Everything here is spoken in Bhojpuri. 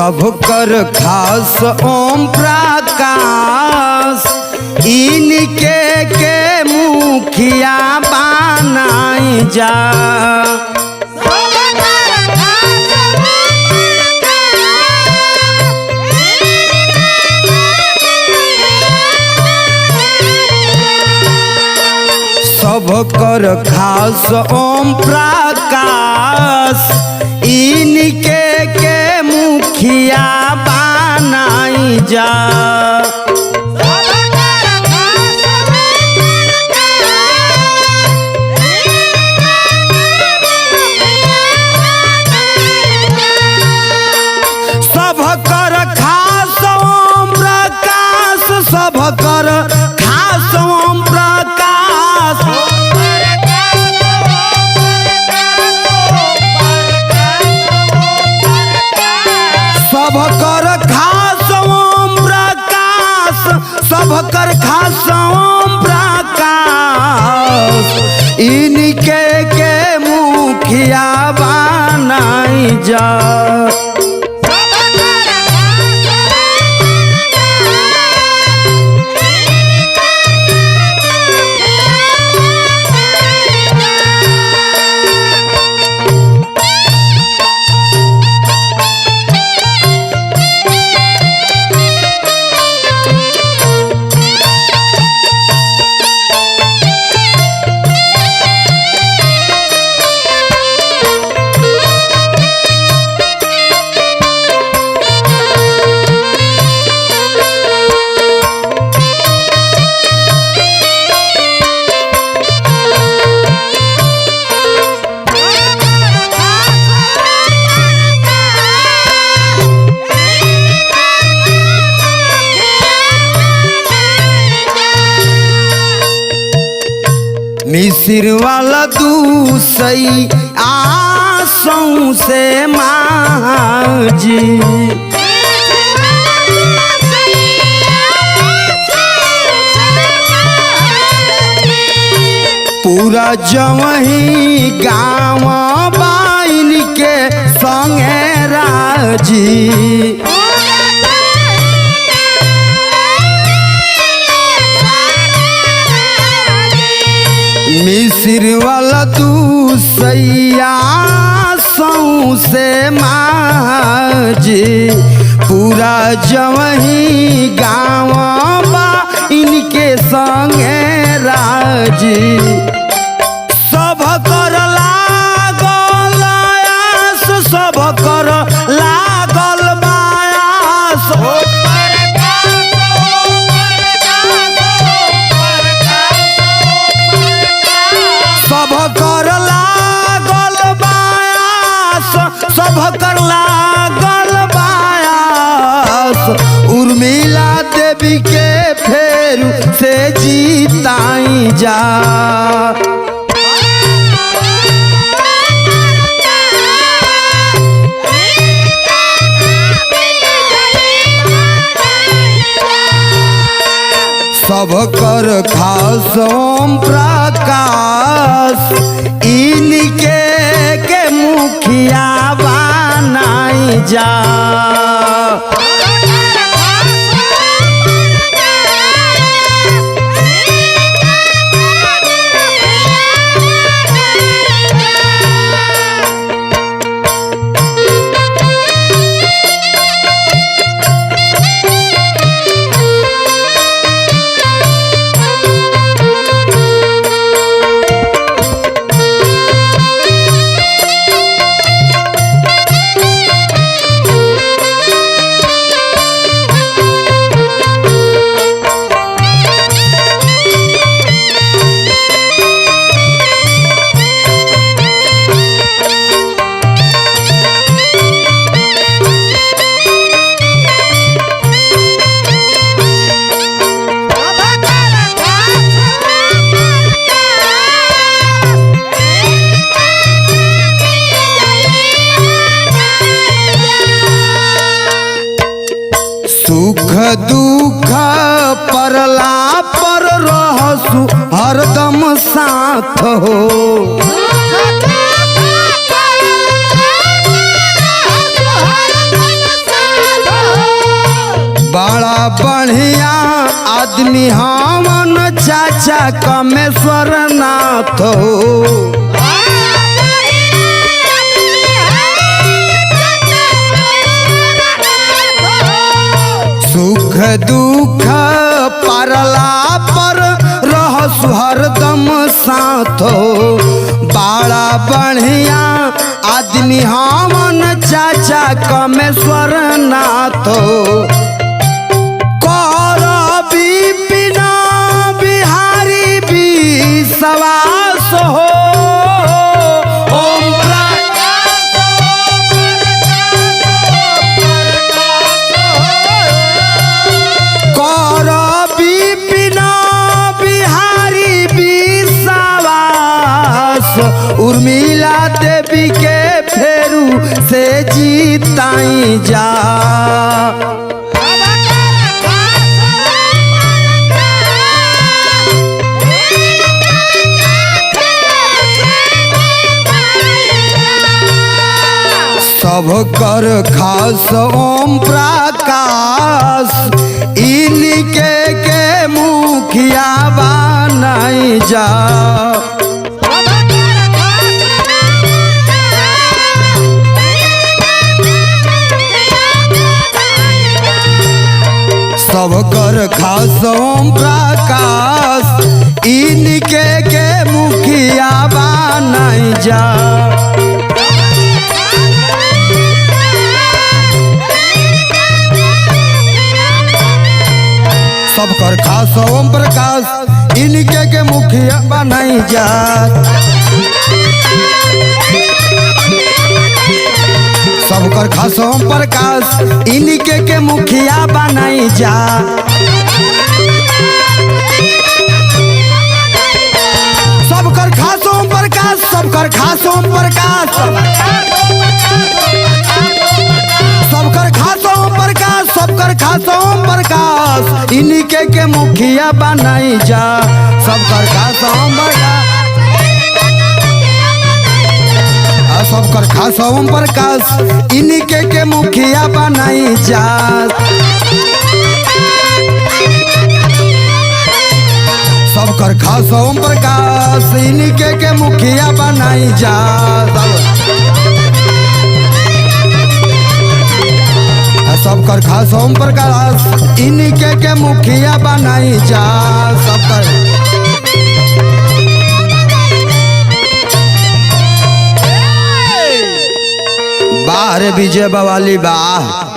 सब कर खास ओम प्रकाश इनके के मुखिया बनाई जा। सब कर खास ओम प्रकाश इनके के मुखिया बनाई जा। सब कर खास ओम प्रकाश सब कर खास ओम प्रकाश सब कर खास ओम प्रकाश सब कर खास ओम प्रकाश इनके के मुखिया बनाई जा। मिसिर वाला दूसई आसों से माजी पूरा जवही गाँव बाइन के संगे राजी। मिसिर वाला दूसैया सौ से माजी पूरा जवही गाँव बा इनके संगे राजी। सब कर लागल आयास सब कर लागल बायास सब कर लागल बायास सब कर लागल बायास उर्मिला देवी के फेर से जीताई जा। सब कर खास ओम प्रकाश इनके के मुखिया बनाई जा। सुख दुख परला पर रहसु हरदम साथ हो। बढ़िया आदमी हमन चाचा कमेश्वर नाथ हो। सुख दुख परला पर रहसु हरदम साथ हो। बड़ा बढ़िया आदमी हमन चाचा कमेश्वर नाथ हो। कर बिपिना बिहारी विश्वास हो। उर्मिला देवी के फेरू से जीताई जा। सब कर खास ओम प्रकाश इनके के मुखिया बनाई जा। सब कर खास ओम प्रकाश इनके के मुखिया बनाई जा। सब कर खास ओम प्रकाश इनके के मुखिया बनाई जा। सब कर खास ओम प्रकाश इनके के मुखिया बनाई जा। सब कर खास ओम प्रकाश, सब कर खास ओम प्रकाश, सब कर खास ओम प्रकाश, सब कर खास ओम प्रकाश इनके के मुखिया बनाई जा। सब कर खास ओम प्रकाश, सब कर खास ओम प्रकाश इनके के मुखिया बनाई जा। सब कर खास ओम प्रकाश इनके के मुखिया बनाई जा। सब कर खास ओम प्रकाश इनके के मुखिया बनाई जा। सब कर बाहर विजय बवाली बाह।